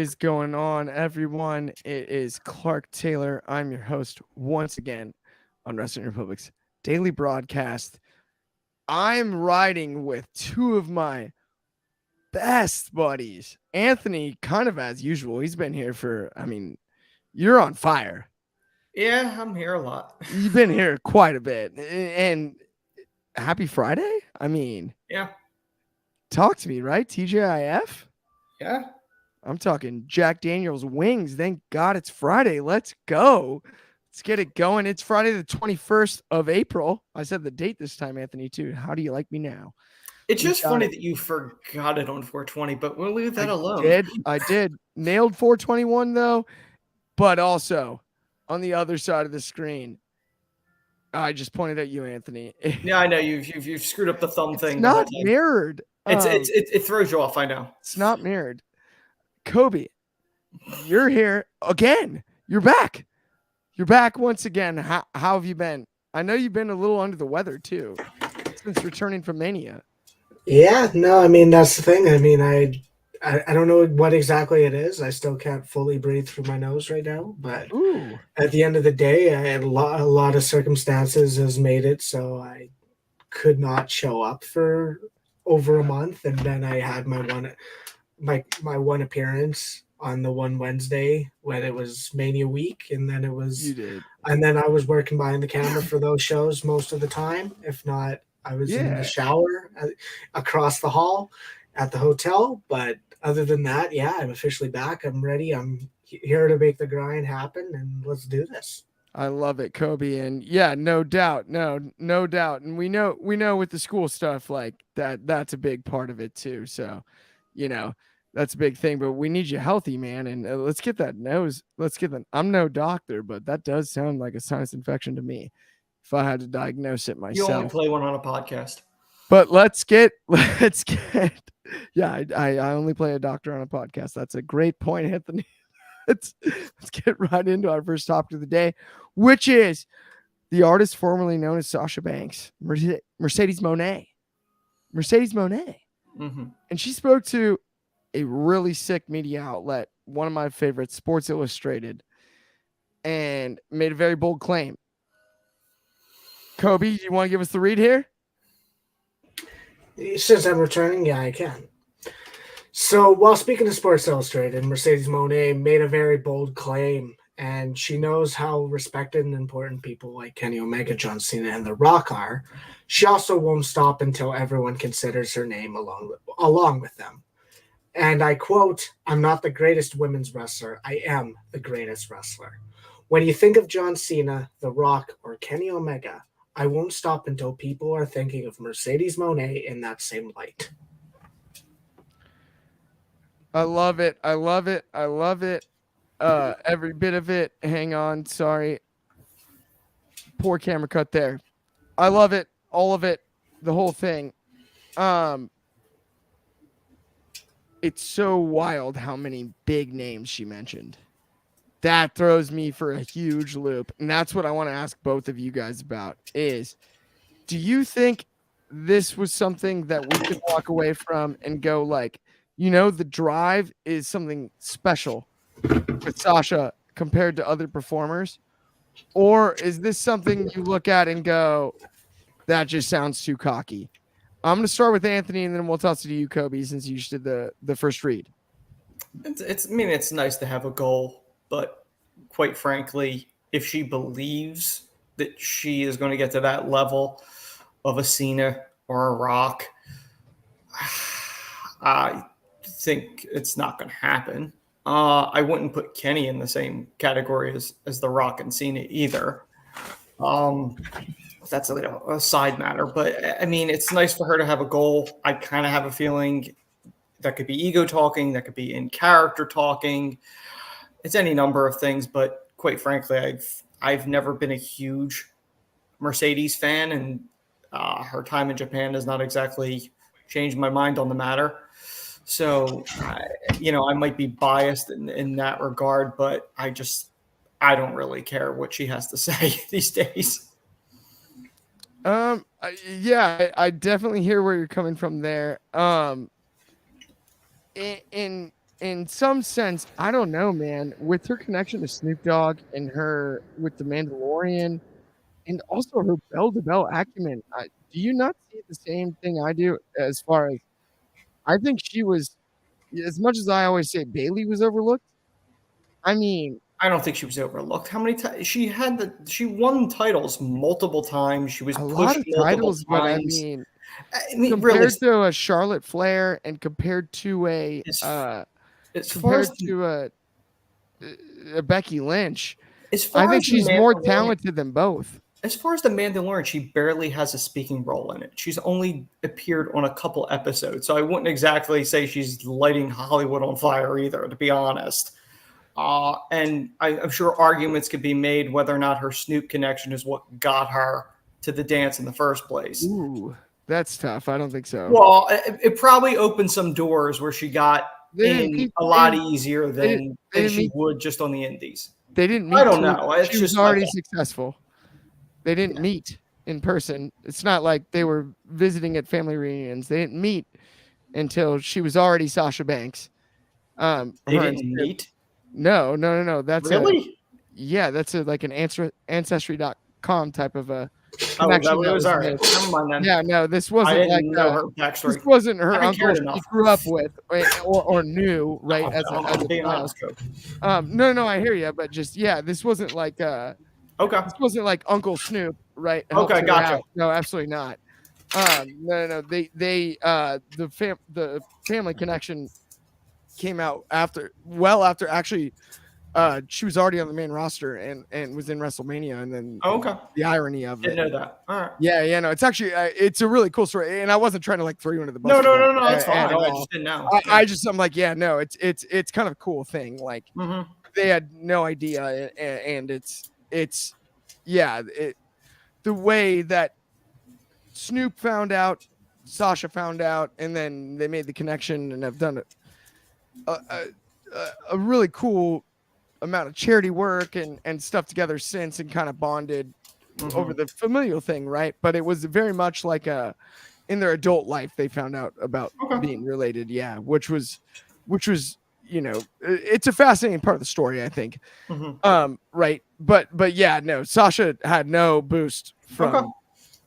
is going on, everyone? It is Clark Taylor. I'm your host once again on Wrestling Republic's daily broadcast. I'm riding with two of my best buddies. Anthony, kind of as usual, he's been here you're on fire. Yeah, I'm here a lot. You've been here quite a bit. And happy Friday? Yeah, Talk to me, right? TJIF? yeah. I'm talking Jack Daniels wings. Thank God it's Friday. Let's go. Let's get it going. It's Friday the 21st of April. I said the date this time, Anthony, too. How do you like me now? It's We just got funny it. that you forgot it on 420, but we'll leave that I alone. did. Nailed 421, though. But also, on the other side of the screen, I just pointed at you, Anthony. Yeah, I know you've screwed up the thumb It's thing the whole not time. mirrored. It throws you off. I know. It's not mirrored. Coby, you're here again. You're back. You're back once again. How have you been? I know you've been a little under the weather too since returning from Mania. Yeah, no, I mean that's the thing. I don't know what exactly it is. I still can't fully breathe through my nose right now, but Ooh. at the end of the day, I had a lot of circumstances has made it so I could not show up for over a month, and then I had my one appearance on the one Wednesday when it was Mania week, and then You did. and then I was working behind the camera for those shows most of the time. If not, I was in the shower across the hall at the hotel. But other than that, yeah, I'm officially back. I'm ready. I'm here to make the grind happen, and let's do this. I love it, Coby. And yeah, no doubt. No doubt. And we know with the school stuff like that's a big part of it too. So, that's a big thing, but we need you healthy, man. And let's get that nose. I'm no doctor, but that does sound like a sinus infection to me if I had to diagnose it myself. You only play one on a podcast. But let's get yeah, I only play a doctor on a podcast. That's a great point, Anthony. Let's get right into our first topic of the day, which is the artist formerly known as Sasha Banks, Mercedes Mone. Mercedes Mone. Mm-hmm. And she spoke to a really sick media outlet, one of my favorites, Sports Illustrated, and made a very bold claim. Coby, you want to give us the read here? Since I'm returning, yeah, I can. So while speaking to Sports Illustrated, Mercedes Mone made a very bold claim, and she knows how respected and important people like Kenny Omega, John Cena, and The Rock are. She also won't stop until everyone considers her name along with them. And I quote, "I'm not the greatest women's wrestler. I am the greatest wrestler. When you think of John Cena, The Rock, or Kenny Omega, I won't stop until people are thinking of Mercedes Mone in that same light." I love it. Every bit of it. Hang on. Sorry. Poor camera cut there. I love it. All of it. The whole thing. It's so wild how many big names she mentioned. That throws me for a huge loop. And that's what I want to ask both of you guys about is, do you think this was something that we could walk away from and go like, the drive is something special with Sasha compared to other performers? Or is this something you look at and go, that just sounds too cocky? I'm going to start with Anthony, and then we'll toss it to you, Coby, since you just did the first read. It's nice to have a goal, but quite frankly, if she believes that she is going to get to that level of a Cena or a Rock, I think it's not going to happen. I wouldn't put Kenny in the same category as The Rock and Cena either. That's a side matter, but I mean, it's nice for her to have a goal. I kind of have a feeling that could be ego talking, that could be in character talking. It's any number of things, but quite frankly, I've never been a huge Mercedes fan, and her time in Japan has not exactly changed my mind on the matter. So, I might be biased in that regard, but I don't really care what she has to say these days. I definitely hear where you're coming from there. In in some sense, I don't know, man. With her connection to Snoop Dogg and her with the Mandalorian, and also her bell-to-bell acumen, do you not see the same thing I do? As far as I think she was, as much as I always say Bailey was overlooked. I mean, I don't think she was overlooked. How many times she won titles multiple times. She was a lot pushed of multiple titles, but I times. mean, Really, compared to a Charlotte Flair and compared to as far as a Becky Lynch, as far I as think the she's more Mandalorian, talented than both. as far as the Mandalorian, she barely has a speaking role in it. She's only appeared on a couple episodes, so I wouldn't exactly say she's lighting Hollywood on fire either, to be honest. And I'm sure arguments could be made whether or not her Snoop connection is what got her to the dance in the first place. Ooh, that's tough. I don't think so. Well, it probably opened some doors where she got in a lot easier than she would just on the indies. They didn't meet. I don't know. She was already successful. They didn't meet in person. It's not like they were visiting at family reunions. They didn't meet until she was already Sasha Banks. They didn't meet? No. That's really? That's like an ancestry.com type of a Oh, that connection. was all right. Never mind then. Yeah, no, this wasn't I didn't like know her backstory. this wasn't her I uncle she grew up with or knew, right? As a child. No, I hear you, but just this wasn't like okay. This wasn't like Uncle Snoop, right? Okay, gotcha. No, absolutely not. No. The family connection came out well after actually. She was already on the main roster and was in WrestleMania, and then the irony of it. Didn't know that. All right. Yeah, no, it's actually it's a really cool story, and I wasn't trying to like throw you under the bus. No, that's fine. I just didn't know. I'm like, no, it's kind of a cool thing. Like they had no idea, and it's the way that Snoop found out, Sasha found out, and then they made the connection and have done a really cool amount of charity work and stuff together since, and kind of bonded over the familial thing, right? But it was very much like in their adult life they found out about being related, which was it's a fascinating part of the story, I think. Right, but no, Sasha had no boost from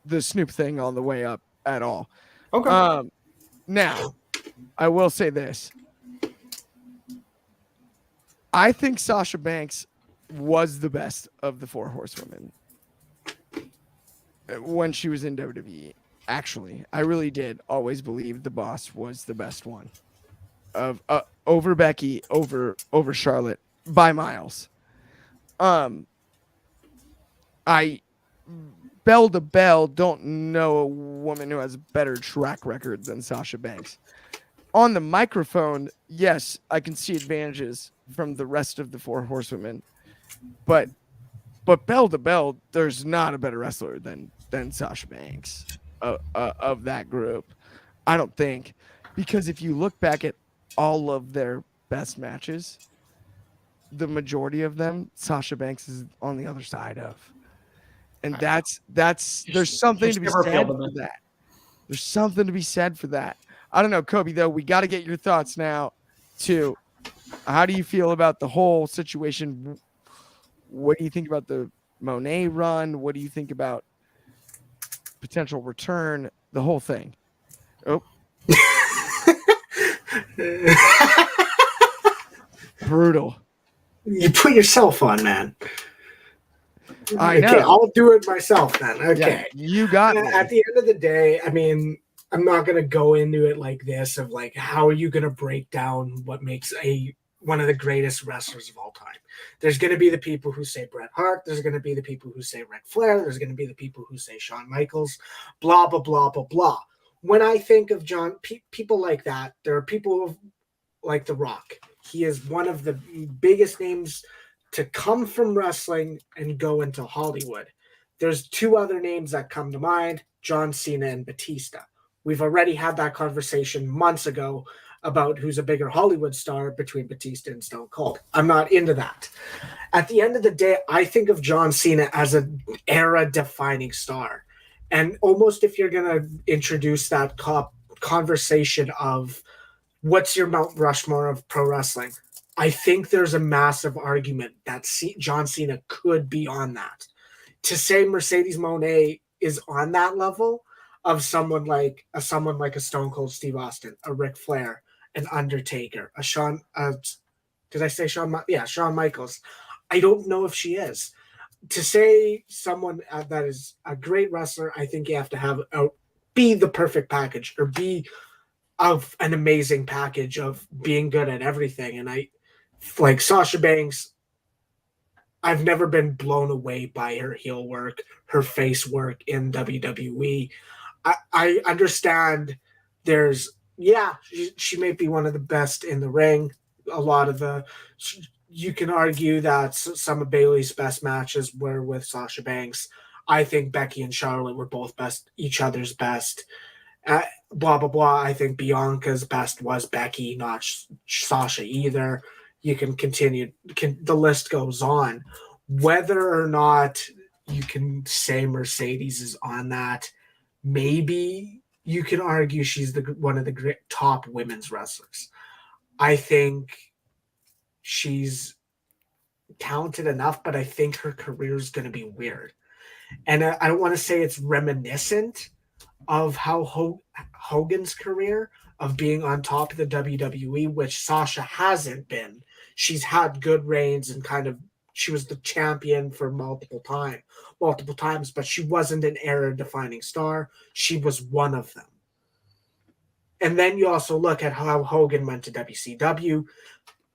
the Snoop thing on the way up at all. Now I will say this. I think Sasha Banks was the best of the Four Horsewomen when she was in WWE. Actually, I really did always believe the Boss was the best one of over Becky, over Charlotte by miles. I bell to bell don't know a woman who has a better track record than Sasha Banks. On the microphone, yes, I can see advantages from the rest of the Four Horsewomen, but bell to bell, there's not a better wrestler than Sasha Banks of that group. I don't think, because if you look back at all of their best matches, the majority of them, Sasha Banks is on the other side of, and there's something to be said for that. There's something to be said for that. I don't know, Coby, though. We got to get your thoughts now, too. How do you feel about the whole situation? What do you think about the Monet run? What do you think about potential return? The whole thing. Oh. Brutal. You put yourself on, man. I know. Okay, I'll do it myself then. Okay. Yeah, you got me. At the end of the day, I mean, I'm not going to go into it like this of like, how are you going to break down what makes one of the greatest wrestlers of all time? There's going to be the people who say Bret Hart. There's going to be the people who say Ric Flair. There's going to be the people who say Shawn Michaels, blah, blah, blah, blah, blah. When I think of people like that, there are people like The Rock. He is one of the biggest names to come from wrestling and go into Hollywood. There's two other names that come to mind, John Cena and Batista. We've already had that conversation months ago about who's a bigger Hollywood star between Batista and Stone Cold. I'm not into that. At the end of the day, I think of John Cena as an era-defining star. And almost if you're going to introduce that conversation of what's your Mount Rushmore of pro wrestling? I think there's a massive argument that John Cena could be on that. To say Mercedes Mone is on that level of someone like a Stone Cold Steve Austin, a Ric Flair, an Undertaker, a Shawn. Did I say Shawn? Yeah, Shawn Michaels. I don't know if she is. To say someone that is a great wrestler, I think you have to have be the perfect package or be of an amazing package of being good at everything. And I like Sasha Banks. I've never been blown away by her heel work, her face work in WWE. I understand she may be one of the best in the ring. A lot of you can argue that some of Bayley's best matches were with Sasha Banks. I think Becky and Charlotte were both each other's best. Blah, blah, blah. I think Bianca's best was Becky, not Sasha either. You can continue. The list goes on. Whether or not you can say Mercedes is on that, maybe you can argue she's one of the great top women's wrestlers. I think she's talented enough, but I think her career is going to be weird. And I don't want to say it's reminiscent of how Hogan's career of being on top of the WWE, which Sasha hasn't been. She's had good reigns and she was the champion for multiple times, but she wasn't an era-defining star. She was one of them. And then you also look at how Hogan went to WCW.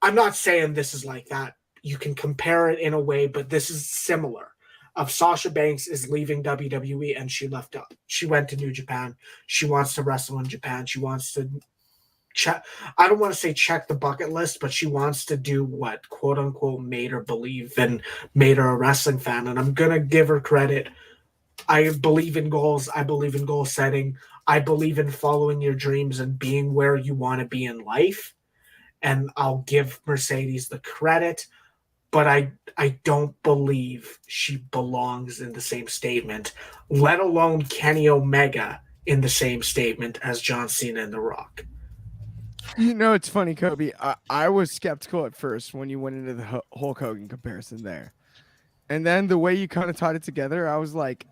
I'm not saying this is like that. You can compare it in a way, but this is similar. Of Sasha Banks is leaving WWE and she left up. She went to New Japan. She wants to wrestle in Japan. She wants to I don't want to say check the bucket list, but she wants to do what quote unquote made her believe and made her a wrestling fan. And I'm going to give her credit. I believe in goals. I believe in goal setting. I believe in following your dreams and being where you want to be in life. And I'll give Mercedes the credit, but I don't believe she belongs in the same statement, let alone Kenny Omega in the same statement as John Cena and The Rock. You know, it's funny, Coby. I was skeptical at first when you went into the Hulk Hogan comparison there. And then the way you kind of tied it together, I was like,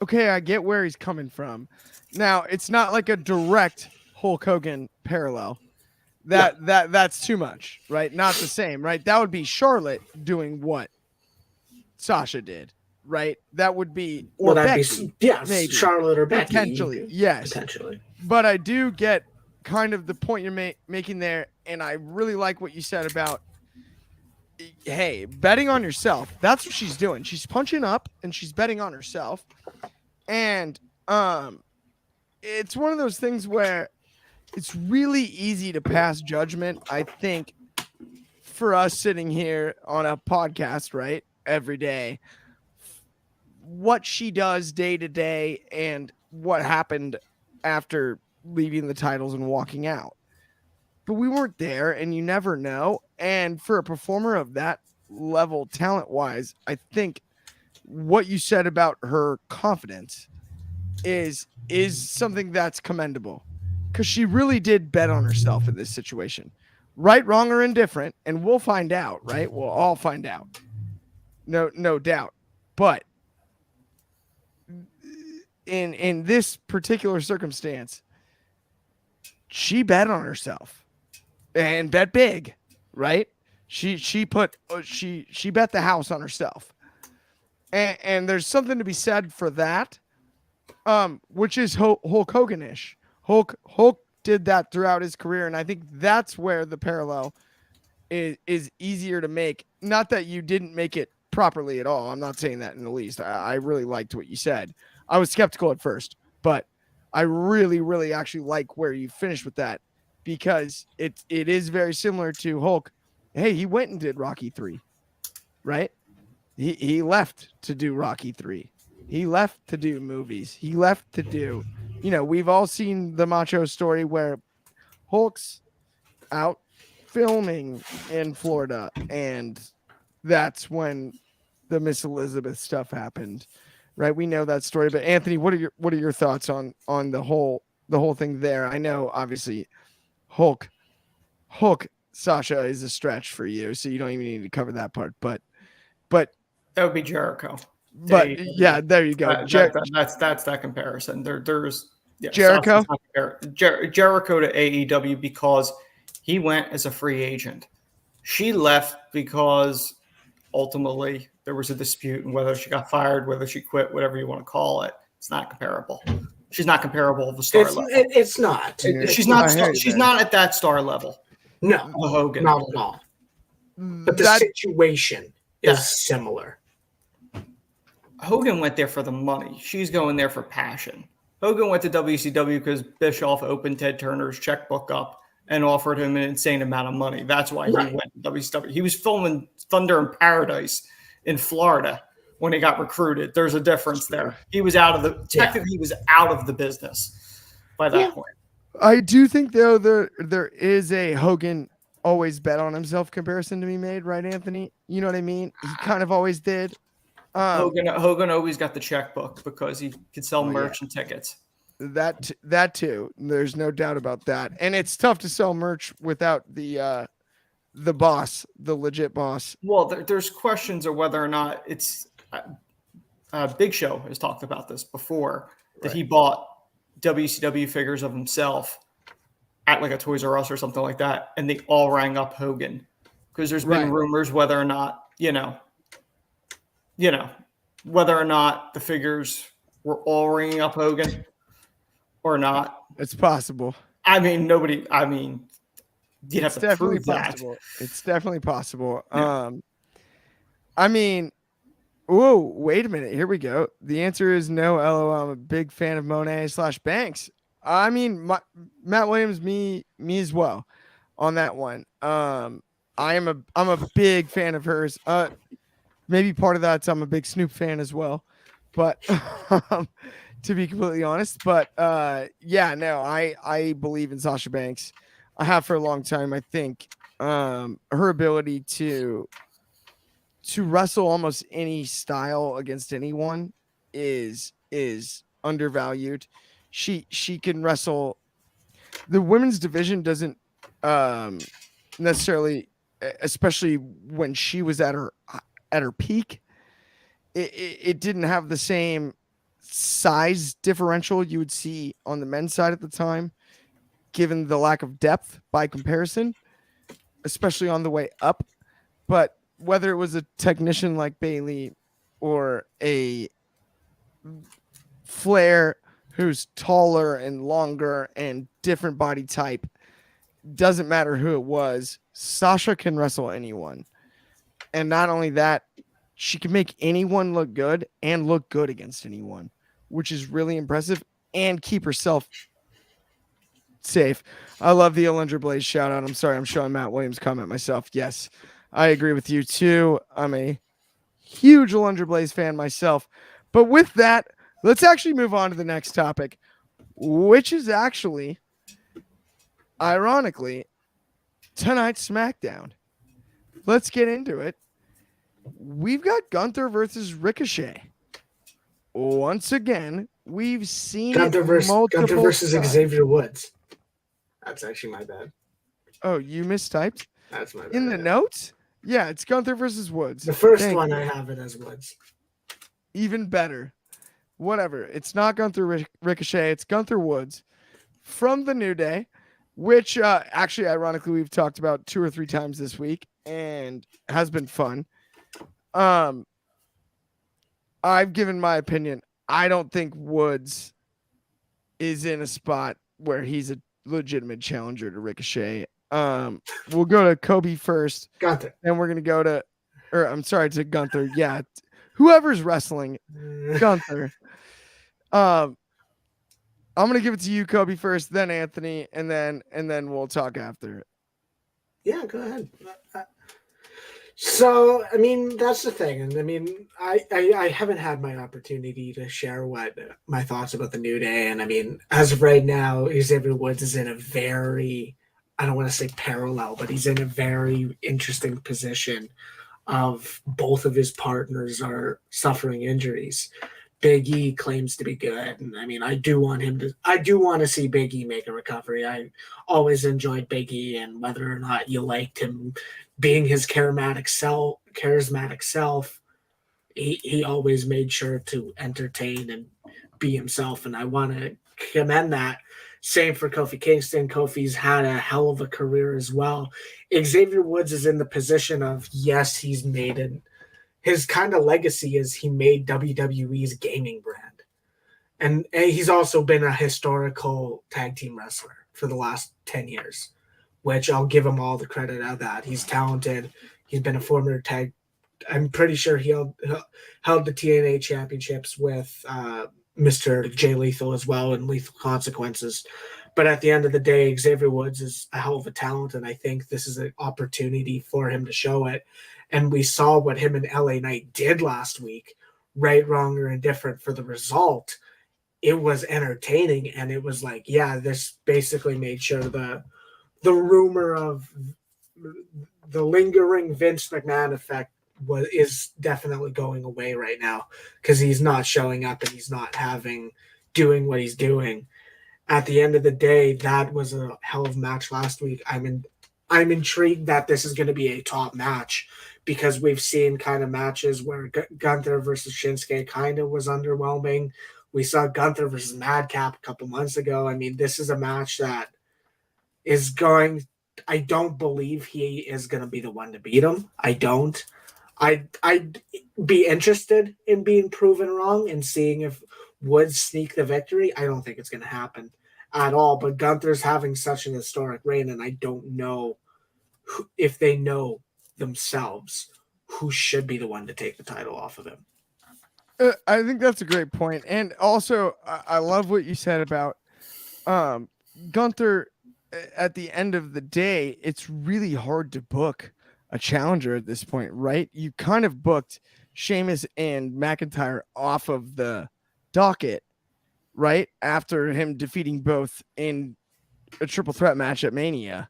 okay, I get where he's coming from. Now, it's not like a direct Hulk Hogan parallel. That's too much, right? Not the same, right? That would be Charlotte doing what Sasha did, right? That would be, or Becky, maybe Charlotte or Becky, potentially, yes, potentially. But I do get kind of the point you're making there, and I really like what you said about, hey, betting on yourself. That's what she's doing. She's punching up and she's betting on herself, and it's one of those things where it's really easy to pass judgment, I think, for us sitting here on a podcast, right, every day, what she does day to day and what happened after leaving the titles and walking out. But we weren't there, and you never know. And for a performer of that level, talent-wise, I think what you said about her confidence is something that's commendable. Because she really did bet on herself in this situation. Right, wrong, or indifferent, and we'll find out, right? We'll all find out. No doubt. But in this particular circumstance, she bet on herself and bet big, right? She bet the house on herself. And there's something to be said for that, which is Hulk Hogan-ish. Hulk did that throughout his career, and I think that's where the parallel is easier to make. Not that you didn't make it properly at all. I'm not saying that in the least. I really liked what you said. I was skeptical at first, but I really, really actually like where you finished with that, because it is very similar to Hulk. Hey, he went and did Rocky 3, right? He left to do Rocky 3. He left to do movies. He left to do, we've all seen the Macho Story where Hulk's out filming in Florida, and that's when the Miss Elizabeth stuff happened, right? We know that story. But Anthony, what are your thoughts on the whole thing there? I know obviously Hulk Hulk Sasha is a stretch for you, so you don't even need to cover that part. But That would be Jericho. yeah, there you go. That's that comparison. There's Jericho? Jericho to AEW because he went as a free agent. She left because ultimately there was a dispute, and whether she got fired, whether she quit, whatever you want to call it, it's not comparable. She's not comparable to the star level. It's not. She's not at that star level. No, Hogan. not at all. But the situation is similar. Hogan went there for the money. She's going there for passion. Hogan went to WCW because Bischoff opened Ted Turner's checkbook up and offered him an insane amount of money. That's why he went to WCW. He was filming Thunder in Paradise in Florida when he got recruited. There's a difference there. He was technically he was out of the business by that point. I do think though there is a Hogan always bet on himself comparison to be made, right, Anthony? You know what I mean? He kind of always did. Hogan always got the checkbook because he could sell merch and tickets. That too. There's no doubt about that. And it's tough to sell merch without the boss, the legit boss. Well, there's questions of whether or not it's Big Show has talked about this before, that he bought WCW figures of himself at like a Toys R Us or something like that, and they all rang up Hogan because there's been rumors whether or not whether or not the figures were all ringing up Hogan or not. It's possible. I mean, you'd have to prove that. It's definitely possible. Yeah. I mean, whoa, wait a minute. Here we go. The answer is no. LOL. I'm a big fan of Monet/Banks. I mean, Matt Williams, me as well on that one. I'm a big fan of hers. Maybe part of that's I'm a big Snoop fan as well, but to be completely honest, but I believe in Sasha Banks. I have for a long time. I think her ability to wrestle almost any style against anyone is undervalued. She can wrestle. The women's division doesn't necessarily, especially when she was at her peak, it didn't have the same size differential you would see on the men's side at the time, given the lack of depth by comparison, especially on the way up. But whether it was a technician like Bayley or a Flair who's taller and longer and different body type, doesn't matter who it was, Sasha can wrestle anyone. And not only that, she can make anyone look good and look good against anyone, which is really impressive, and keep herself safe. I love the Alundra Blaze shout out. I'm sorry, I'm showing Matt Williams' comment myself. Yes, I agree with you too. I'm a huge Alundra Blaze fan myself. But with that, let's actually move on to the next topic, which is actually, ironically, tonight's SmackDown. Let's get into it. We've got Gunther versus Ricochet. Once again, we've seen Gunther versus times. Xavier Woods. That's actually my bad. Oh, you mistyped? That's my bad. In the notes? Yeah, it's Gunther versus Woods. The first one I have it as Woods. Even better. Whatever. It's not Gunther Ricochet. It's Gunther Woods from the New Day, which actually, ironically, we've talked about 2 or 3 times this week and has been fun. I've given my opinion. I don't think Woods is in a spot where he's a legitimate challenger to Ricochet. We'll go to Kobe first. Gunther. Then we're going to go to Gunther. Yeah. Whoever's wrestling, Gunther. I'm going to give it to you, Kobe, first, then Anthony, and then we'll talk after. Yeah, go ahead. So, I mean, that's the thing. And I mean, I haven't had my opportunity to share what my thoughts about the New Day. And I mean, as of right now, Xavier Woods is in a very, I don't want to say parallel, but he's in a very interesting position of both of his partners are suffering injuries. Big E claims to be good, and I mean, I do want to see Big E make a recovery. I always enjoyed Big E, and whether or not you liked him being his charismatic self, he always made sure to entertain and be himself, and I want to commend that. Same for Kofi Kingston. Kofi's had a hell of a career as well. Xavier Woods is in the position of, yes, he's made it. His kind of legacy is he made WWE's gaming brand. And he's also been a historical tag team wrestler for the last 10 years, which I'll give him all the credit of that. He's talented. He's been a former tag. I'm pretty sure he held the TNA championships with Mr. Jay Lethal as well in Lethal Consequences. But at the end of the day, Xavier Woods is a hell of a talent, and I think this is an opportunity for him to show it. And we saw what him and LA Knight did last week, right, wrong, or indifferent for the result. It was entertaining, and it was like, yeah, this basically made sure the rumor of the lingering Vince McMahon effect is definitely going away right now, because he's not showing up and he's not doing what he's doing. At the end of the day, that was a hell of a match last week. I'm intrigued that this is going to be a top match, because we've seen kind of matches where Gunther versus Shinsuke kind of was underwhelming. We saw Gunther versus Madcap a couple months ago. I mean, this is a match that is going. I don't believe he is going to be the one to beat him. I don't. I'd be interested in being proven wrong and seeing if Woods sneak the victory. I don't think it's going to happen at all. But Gunther's having such an historic reign, and I don't know if they know themselves who should be the one to take the title off of him. I think that's a great point. And also, I love what you said about Gunther. At the end of the day, it's really hard to book a challenger at this point, right? You kind of booked Sheamus and McIntyre off of the docket, right? After him defeating both in a triple threat match at Mania,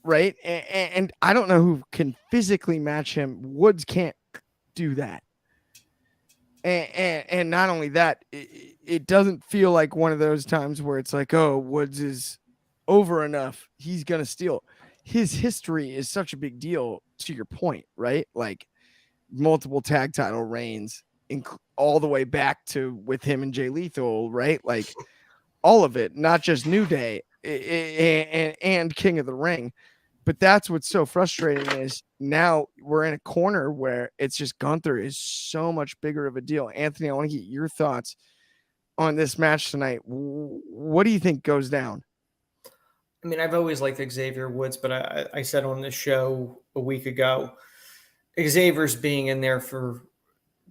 right? And I don't know who can physically match him. Woods can't do that. And not only that, it doesn't feel like one of those times where it's like, oh, Woods is over enough, he's going to steal. His history is such a big deal, to your point, right? Like multiple tag title reigns, all the way back to with him and Jay Lethal, right? Like all of it, not just New Day and King of the Ring. But that's what's so frustrating is now we're in a corner where it's just Gunther is so much bigger of a deal. Anthony, I want to get your thoughts on this match tonight. What do you think goes down? I mean, I've always liked Xavier Woods, but I said on this show a week ago, Xavier's being in there for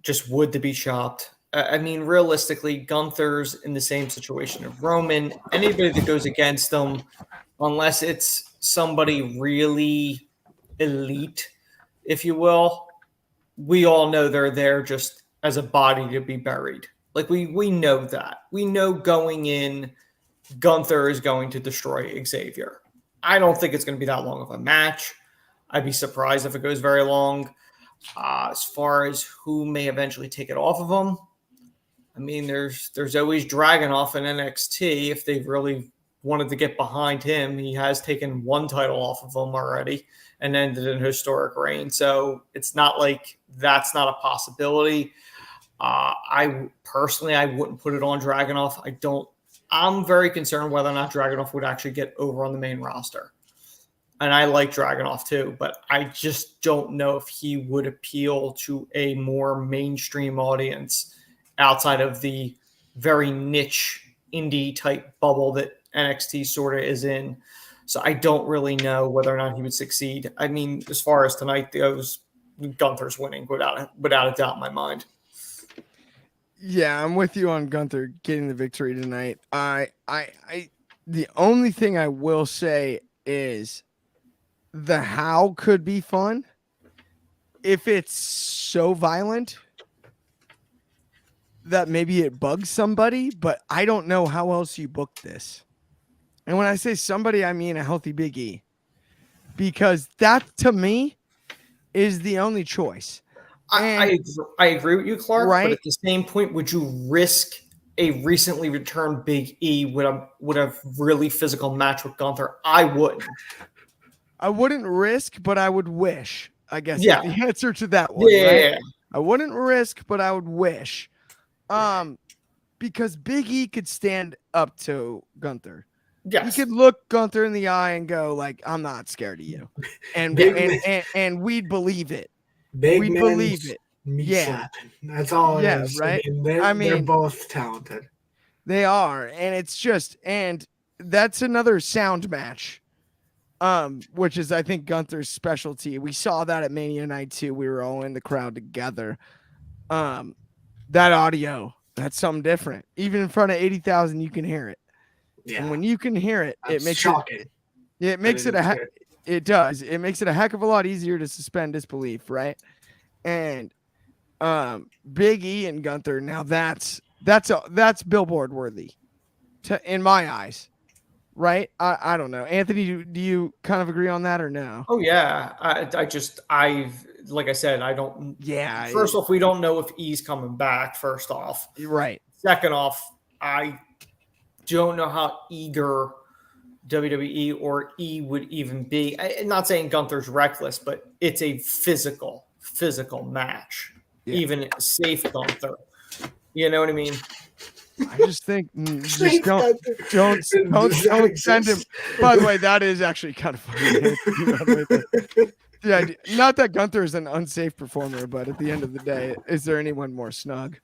just wood to be chopped. I mean, realistically, Gunther's in the same situation of Roman. Anybody that goes against them, unless it's somebody really elite, if you will, we all know they're there just as a body to be buried. Like we know that. We know going in, Gunther is going to destroy Xavier. I don't think it's going to be that long of a match. I'd be surprised if it goes very long. As far as who may eventually take it off of him, I mean, there's always Dragunov in NXT. If they really wanted to get behind him, he has taken one title off of him already and ended a historic reign. So it's not like that's not a possibility. I wouldn't put it on Dragunov. I'm very concerned whether or not Dragunov would actually get over on the main roster. And I like Dragunov too, but I just don't know if he would appeal to a more mainstream audience outside of the very niche indie type bubble that NXT sort of is in. So I don't really know whether or not he would succeed. I mean, as far as tonight goes, Gunther's winning without a doubt in my mind. Yeah, I'm with you on Gunther getting the victory tonight. The only thing I will say is the how could be fun if it's so violent that maybe it bugs somebody, but I don't know how else you book this. And when I say somebody, I mean a healthy Big E, because that to me is the only choice. I agree with you, Clark. Right? But at the same point, would you risk a recently returned Big E with a really physical match with Gunther? I wouldn't. I wouldn't risk, but I would wish. I guess Yeah. is the answer to that one, right? I wouldn't risk, but I would wish. Because Big E could stand up to Gunther. Yes. He could look Gunther in the eye and go like, "I'm not scared of you," and we'd believe it. We'd believe it. Slapping. That's all it is. Right. They're both talented. They are, and it's just, and that's another sound match, which is I think Gunther's specialty. We saw that at Mania Night 2. We were all in the crowd together. That audio, that's something different. Even in front of 80,000, you can hear it. Yeah. And when you can hear it, it makes shocking. It makes it it does. It makes it a heck of a lot easier to suspend disbelief, right? And Big E and Gunther, now that's billboard worthy, in my eyes, right? I don't know, Anthony. Do you kind of agree on that or no? Oh yeah, I've like I said, I don't. Yeah. First off, we don't know if E's coming back. First off, right. Second off, I don't know how eager WWE or E would even be. I'm not saying Gunther's reckless, but it's a physical match. Yeah. Even safe Gunther. You know what I mean? I just think just don't send him. By the way, that is actually kind of funny. Yeah, not that Gunther is an unsafe performer, but at the end of the day, is there anyone more snug?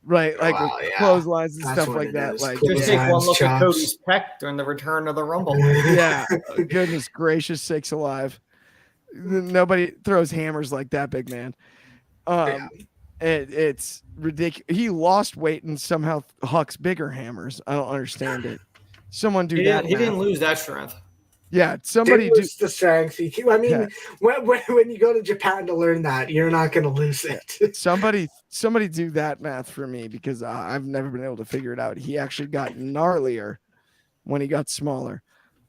Right, like clotheslines and stuff like that. Like, just take one look at Cody's pec during the return of the Rumble. Yeah, goodness gracious sakes alive! Nobody throws hammers like that, big man. It's ridiculous. He lost weight and somehow hucks bigger hammers. I don't understand it. Someone do that. He didn't lose that strength. Yeah, somebody lose the strength. I mean, when you go to Japan to learn that, you're not going to lose it. Somebody do that math for me, because I've never been able to figure it out. He actually got gnarlier when he got smaller.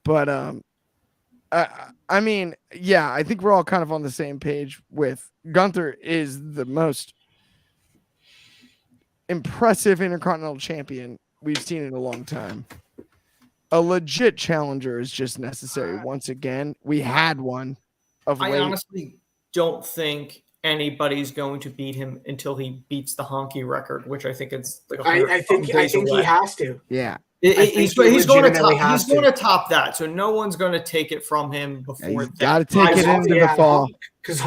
But I mean, yeah, I think we're all kind of on the same page with Gunther is the most impressive Intercontinental Champion we've seen in a long time. A legit challenger is just necessary. Once again, we had one of late. I honestly don't think anybody's going to beat him until he beats the Honky record, which I think it's like I think he has to. Yeah. He's going to top that, so no one's going to take it from him before. Yeah, got to take it into the fall. Because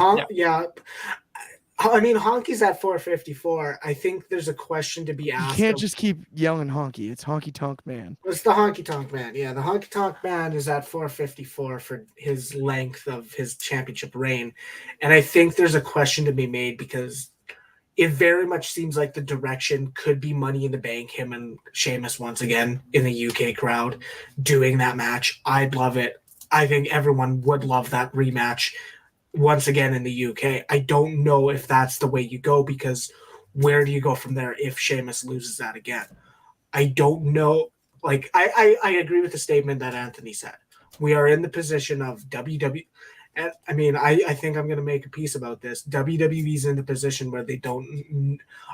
I mean, Honky's at 454. I think there's a question to be asked. You can't just keep yelling Honky. It's Honky Tonk Man. It's the Honky Tonk Man. Yeah, the Honky Tonk Man is at 454 for his length of his championship reign. And I think there's a question to be made, because it very much seems like the direction could be Money in the Bank, him and Sheamus once again in the UK crowd doing that match. I'd love it. I think everyone would love that rematch once again in the UK. I don't know if that's the way you go, because where do you go from there if Sheamus loses that again? I don't know. Like, I agree with the statement that Anthony said. We are in the position of WWE. And I mean, I think I'm going to make a piece about this. WWE's in the position where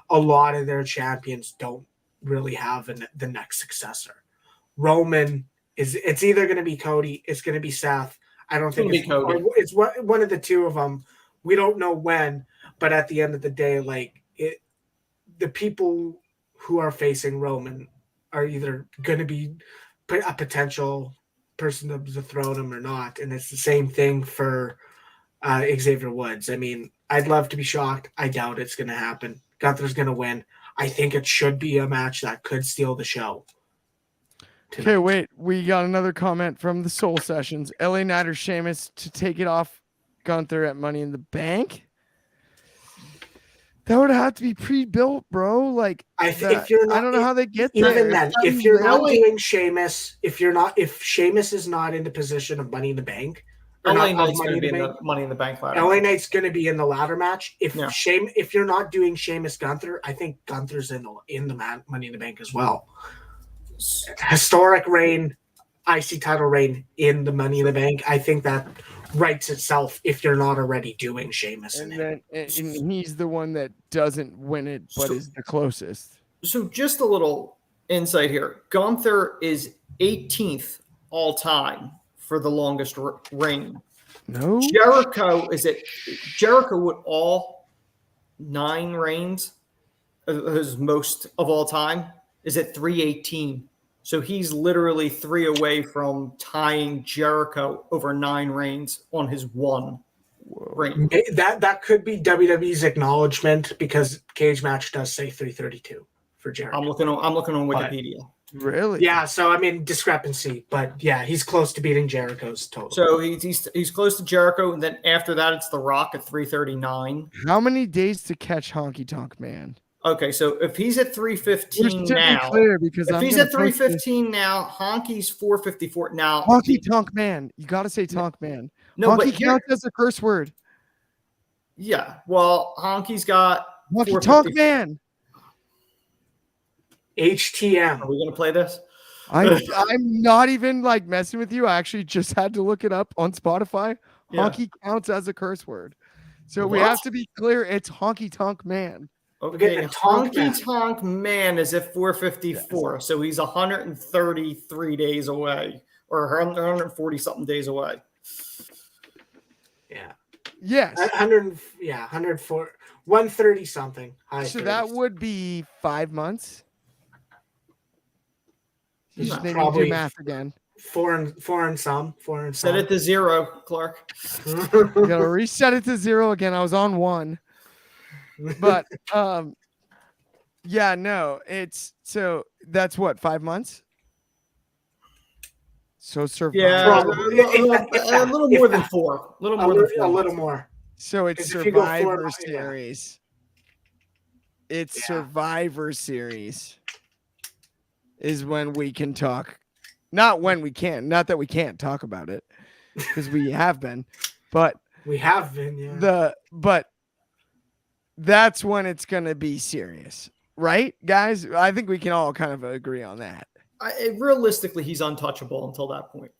a lot of their champions don't really have the next successor. Roman it's either going to be Cody, it's going to be Seth. I don't think it's one of the two of them. We don't know when, but at the end of the day, the people who are facing Roman are either going to be a potential person to dethrone him or not, and it's the same thing for Xavier Woods. I mean, I'd love to be shocked. I doubt it's going to happen. Gunther's going to win. I think it should be a match that could steal the show. Okay, wait. We got another comment from the Soul Sessions. LA Knight or Sheamus to take it off Gunther at Money in the Bank? That would have to be pre-built, bro. Like, I don't know how they get there. Even then, if you're not doing Sheamus, if Sheamus is not in the position of Money in the Bank, LA Knight's going to be in the Money in the Bank ladder. LA Knight's going to be in the ladder match. If you're not doing Sheamus Gunther, I think Gunther's in the Money in the Bank as well. Historic reign, IC title reign in the Money in the Bank. I think that writes itself if you're not already doing Sheamus And in then and he's the one that doesn't win it, but is the closest. So just a little insight here. Gunther is 18th all time for the longest reign. No. Jericho with all 9 reigns, his most of all time, is at 318. So he's literally 3 away from tying Jericho over 9 reigns on his one reign. That could be WWE's acknowledgement, because Cage Match does say 332 for Jericho. I'm looking on Wikipedia. Really? Yeah, so I mean discrepancy, but yeah, he's close to beating Jericho's total. So he's close to Jericho, and then after that it's The Rock at 339. How many days to catch Honky Tonk Man? Okay, so if he's at 315 Just to be now, clear, because if I'm he's gonna at 315 now, Honky's 454 now. Honky Tonk Man. You got to say Tonk Man. No, but Honky counts as a curse word. Yeah, well, Honky's got Honky Tonk Man. HTM. Are we gonna play this? I'm not even like messing with you. I actually just had to look it up on Spotify. Yeah. Honky counts as a curse word. So we What? have to be clear. It's Honky Tonk Man. Okay, the Tonk Man. Honky Tonk Man is at 454, so he's 133 days away, or 140 something days away. Yeah. Yes. 104, 130 something. So that would be 5 months. You just need to do Probably math again. four and some. Set it to 0, Clark. You gotta reset it to 0 again. I was on 1. But yeah, no, it's so that's what, 5 months? So Survivor. Yeah, Probably. a little more than 4. A little more than 4. A little more. So it's 'Cause if you go Survivor 4, Series. It's Yeah. Survivor Series is when we can talk. Not when we can. Not that we can't talk about it, because we have been. But We have been, yeah. but that's when it's gonna be serious, right, guys? I think we can all kind of agree on that. Realistically, he's untouchable until that point.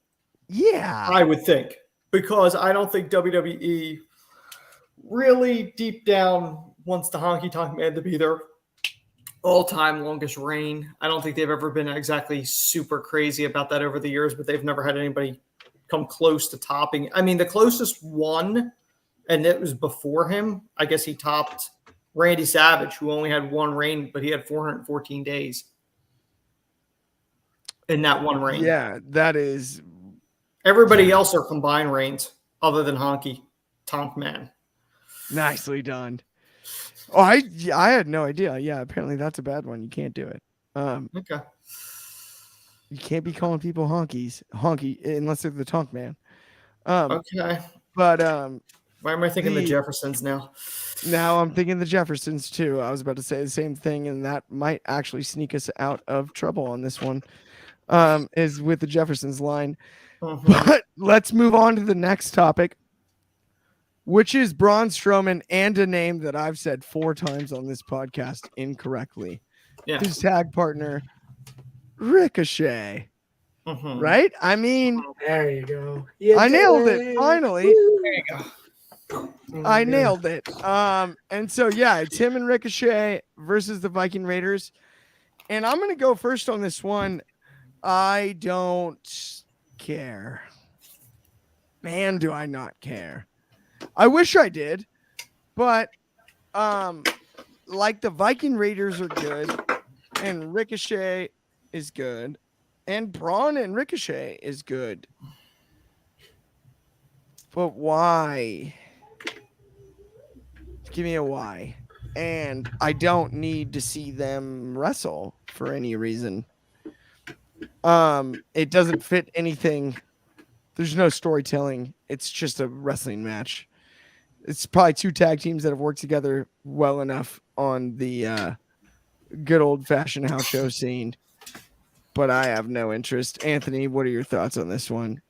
Yeah. I would think, because I don't think WWE really deep down wants the Honky Tonk Man to be their all-time longest reign. I don't think they've ever been exactly super crazy about that over the years, but they've never had anybody come close to topping. I mean, the closest one, and it was before him, I guess he topped Randy Savage, who only had 1 reign, but he had 414 days in that 1 reign. Yeah, that is. Everybody else are combined reigns other than Honky Tonk Man. Nicely done. Oh, I had no idea. Yeah, apparently that's a bad one. You can't do it. Okay. You can't be calling people honky unless they're the Tonk Man. Okay. But Why am I thinking the Jeffersons now? now I'm thinking the Jeffersons too. I was about to say the same thing, and that might actually sneak us out of trouble on this one. Is with the Jeffersons line. Mhm. But let's move on to the next topic, which is Braun Strowman, and a name that I've said 4 times on this podcast incorrectly. Yeah. His tag partner, Ricochet. Mhm. Right? I mean, There you go. I nailed it. Finally, There you go. I nailed it. And so yeah, it's him and Ricochet versus the Viking Raiders. And I'm gonna go first on this one. I don't care. Man, do I not care. I wish I did, but like the Viking Raiders are good, and Ricochet is good, and Braun and Ricochet is good. But why? Give me a why. And I don't need to see them wrestle for any reason. It doesn't fit anything. There's no storytelling. It's just a wrestling match. It's probably 2 tag teams that have worked together well enough on the good old-fashioned house show scene. But I have no interest. Anthony, what are your thoughts on this one?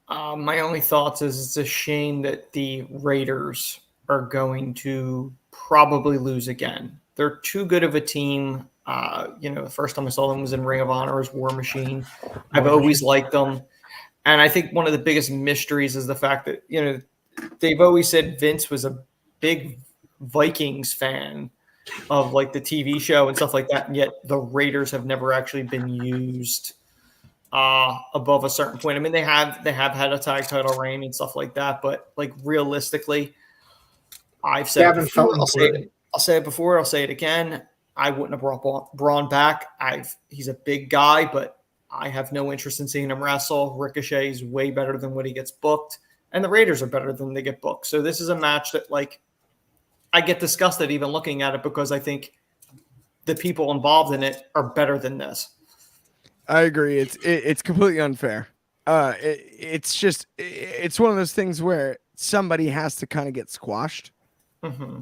My only thoughts is it's a shame that the Raiders are going to probably lose again. They're too good of a team. The first time I saw them was in Ring of Honor as War Machine. I've always liked them. And I think one of the biggest mysteries is the fact that, they've always said Vince was a big Vikings fan of like the TV show and stuff like that. And yet the Raiders have never actually been used above a certain point. I mean, they have had a tag title reign and stuff like that, but like realistically, I've said it before, I'll say it before, I'll say it again. I wouldn't have brought Braun back. He's a big guy, but I have no interest in seeing him wrestle. Ricochet is way better than what he gets booked, and the Raiders are better than they get booked. So this is a match that, like, I get disgusted even looking at it because I think the people involved in it are better than this. I agree. It's completely unfair. It's one of those things where somebody has to kind of get squashed. Mm-hmm.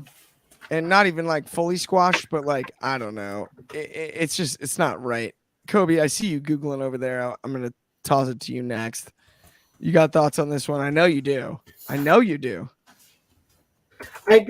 And not even like fully squashed, but like, I don't know. It's not right. Coby, I see you Googling over there. I'm going to toss it to you next. You got thoughts on this one? I know you do. I do. At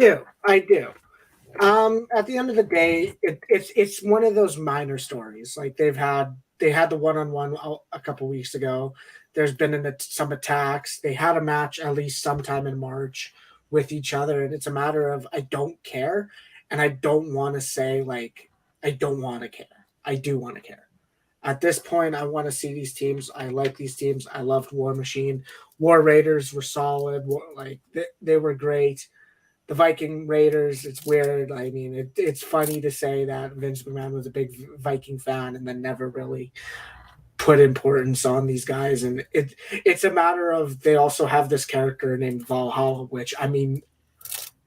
the end of the day, it's one of those minor stories. Like they had the one-on-one a couple weeks ago. There's been some attacks. They had a match at least sometime in March with each other, and it's a matter of I don't care, and I don't want to say like I don't want to care. I do want to care. At this point, I want to see these teams. I like these teams. I loved War Machine. War Raiders were solid. They were great. The Viking Raiders, it's weird. I mean, it's funny to say that Vince McMahon was a big Viking fan and then never really put importance on these guys. And it's a matter of they also have this character named Valhalla, which, I mean,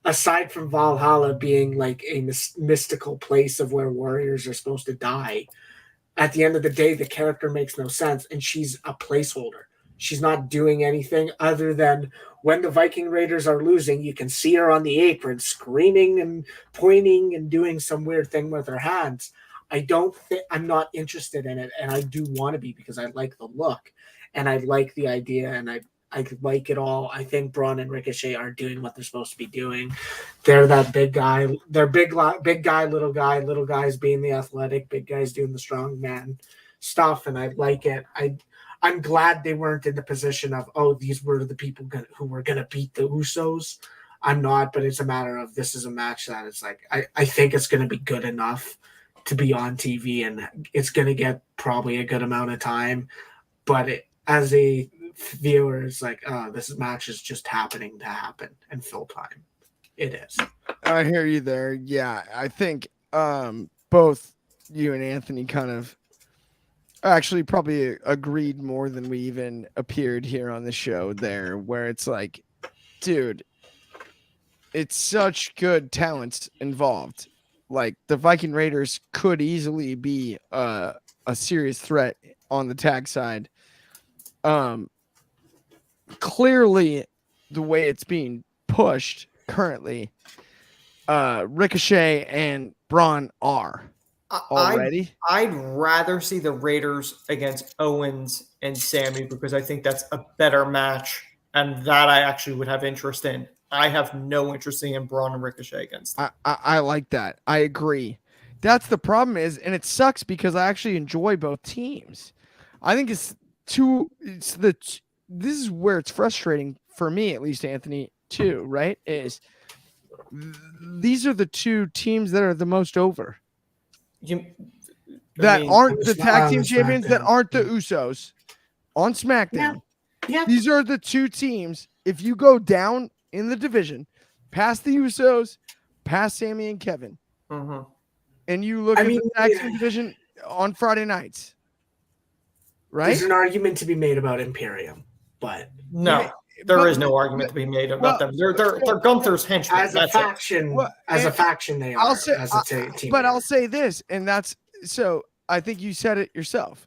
aside from Valhalla being like a mystical place of where warriors are supposed to die, at the end of the day, the character makes no sense. And she's a placeholder. She's not doing anything other than when the Viking Raiders are losing, you can see her on the apron screaming and pointing and doing some weird thing with her hands. I'm not interested in it, and I do want to be because I like the look and I like the idea and I like it all. I think Braun and Ricochet are doing what they're supposed to be doing. They're that big guy. They're big guy, little guys being the athletic, big guys doing the strong man stuff, and I like it. I'm glad they weren't in the position of, oh, these were the people who were going to beat the Usos. I'm not, but it's a matter of this is a match that is like, I think it's going to be good enough to be on TV, and it's going to get probably a good amount of time. But as a viewer, it's like, this match is just happening to happen and fill time. It is. I hear you there. Yeah, I think both you and Anthony kind of actually probably agreed more than we even appeared here on the show there, where it's like, dude, it's such good talent involved. Like the Viking Raiders could easily be a serious threat on the tag side. Clearly the way it's being pushed currently, Ricochet and Braun are already. I'd rather see the Raiders against Owens and Sammy because I think that's a better match, and that I actually would have interest in. I have no interest in Braun and Ricochet against them. I like that. I agree. That's the problem is, and it sucks because I actually enjoy both teams. I think this is where it's frustrating for me, at least, Anthony, too, right? Is these are the two teams that are the most over. Aren't the tag team champions, that aren't the Usos on SmackDown. Yeah. These are the two teams. If you go down in the division, past the Usos, past Sammy and Kevin, and you look at the tag team division on Friday nights, right? There's an argument to be made about Imperium, but no. There is no argument to be made about them. They're Gunther's henchmen. As a faction, they are. As a team. But I'll say this, and that's so. I think you said it yourself.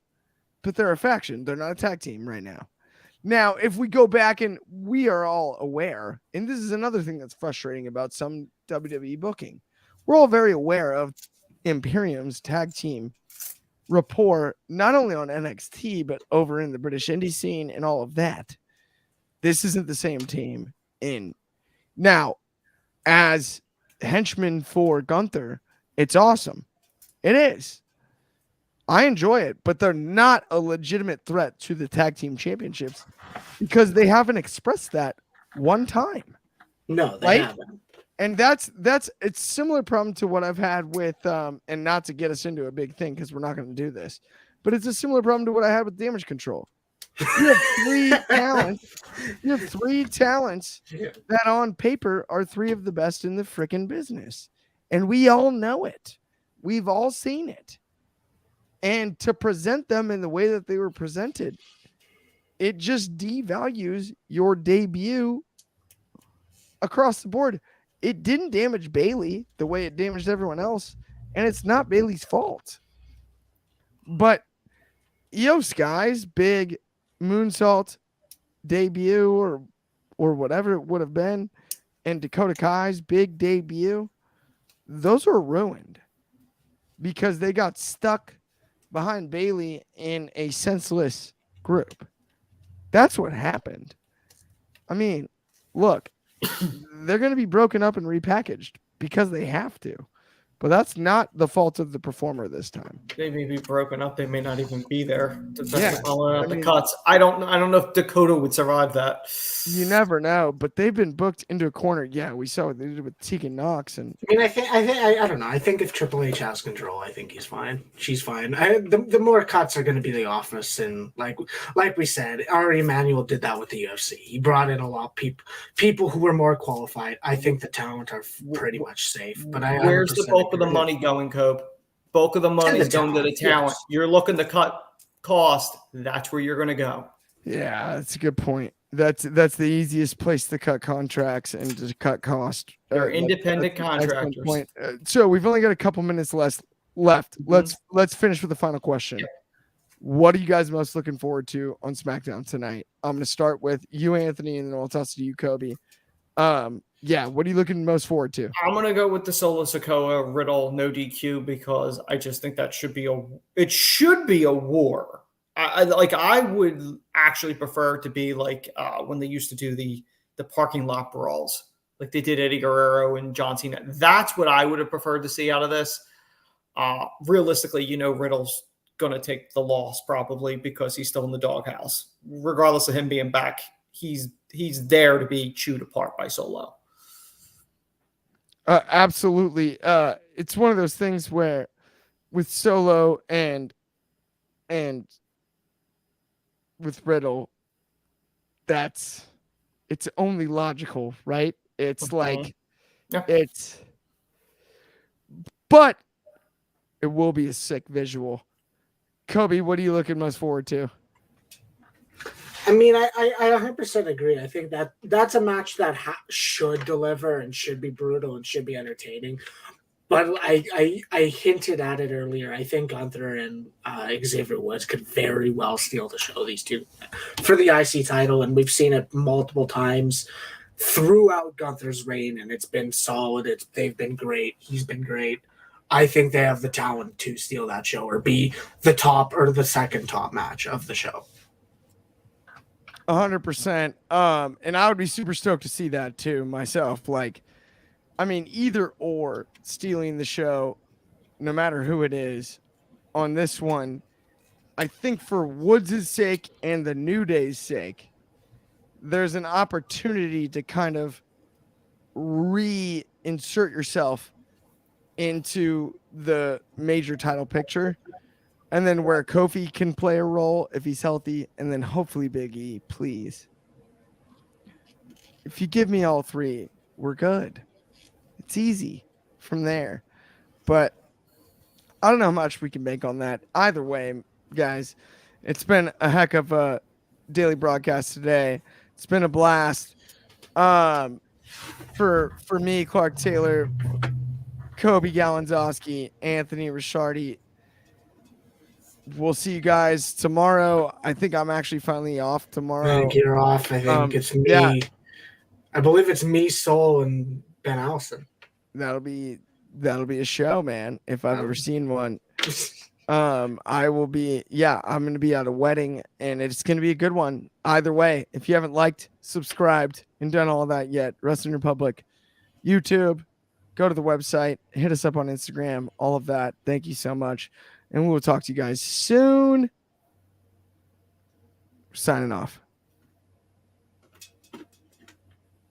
But they're a faction. They're not a tag team right now. Now, if we go back and we are all aware, and this is another thing that's frustrating about some WWE booking, we're all very aware of Imperium's tag team rapport, not only on NXT but over in the British indie scene and all of that. This isn't the same team in now as henchmen for Gunther. It's awesome. It is. I enjoy it, but they're not a legitimate threat to the tag team championships because they haven't expressed that one time. No, they right? haven't. And that's it's similar problem to what I've had with and not to get us into a big thing because we're not going to do this, but it's a similar problem to what I had with Damage Control. You have three talents. You have three talents that on paper are three of the best in the freaking business. And we all know it. We've all seen it. And to present them in the way that they were presented, it just devalues your debut across the board. It didn't damage Bayley the way it damaged everyone else. And it's not Bayley's fault. But Io Sky's big moonsault debut or whatever it would have been, and Dakota Kai's big debut, those were ruined because they got stuck behind Bayley in a senseless group. That's what happened. I mean, look, they're going to be broken up and repackaged because they have to. But that's not the fault of the performer this time. They may be broken up. They may not even be there. Yeah, I mean, the cuts. I don't know if Dakota would survive that. You never know, but they've been booked into a corner. Yeah, we saw what they did with Tegan Knox, and I mean, I don't know. I think if Triple H has control, I think he's fine. She's fine. The more cuts are going to be the office, and like we said, Ari Emanuel did that with the UFC. He brought in a lot of people who were more qualified. I think the talent are pretty much safe. But where's the bulk of the money going, Cope? Bulk of the money is going to the talent. Yes. You're looking to cut cost. That's where you're going to go. Yeah, that's a good point. That's the easiest place to cut contracts and to cut cost. They're independent contractors. Point. So we've only got a couple minutes left. Mm-hmm. Let's finish with the final question. Yeah. What are you guys most looking forward to on SmackDown tonight? I'm going to start with you, Anthony, and then I'll toss it to you, Coby. Yeah, what are you looking most forward to? I'm going to go with the Solo Sikoa Riddle no DQ because I just think that should be a war. I would actually prefer it to be like when they used to do the parking lot brawls, like they did Eddie Guerrero and John Cena. That's what I would have preferred to see out of this. Realistically, Riddle's going to take the loss probably because he's still in the doghouse. Regardless of him being back, he's there to be chewed apart by Solo. Absolutely. It's one of those things where with Solo and with Riddle, it's only logical, right? It's like but it will be a sick visual. Coby, what are you looking most forward to? I mean, I 100% agree. I think that's a match that should deliver and should be brutal and should be entertaining. But I hinted at it earlier. I think Gunther and Xavier Woods could very well steal the show, these two, for the IC title. And we've seen it multiple times throughout Gunther's reign, and it's been solid. They've been great. He's been great. I think they have the talent to steal that show or be the top or the second top match of the show. 100%. And I would be super stoked to see that too myself. Like, I mean, either or stealing the show, no matter who it is on this one, I think for Woods' sake and the New Day's sake, there's an opportunity to kind of reinsert yourself into the major title picture. And then where Kofi can play a role if he's healthy, and then hopefully Big E, please. If you give me all three, we're good. It's easy from there. But I don't know how much we can make on that. Either way, guys, it's been a heck of a daily broadcast today. It's been a blast. For me, Clark Taylor, Coby Galenzoski, Anthony Ricciardi. We'll see you guys tomorrow. I think I'm actually finally off tomorrow. I think you're off. I think it's me. Yeah. I believe it's me, Soul, and Ben Allison. That'll be a show, man. If I've ever seen one. I will be. Yeah, I'm going to be at a wedding, and it's going to be a good one. Either way, if you haven't liked, subscribed, and done all that yet, Wrestling Republic, YouTube, go to the website, hit us up on Instagram, all of that. Thank you so much. And we'll talk to you guys soon. Signing off.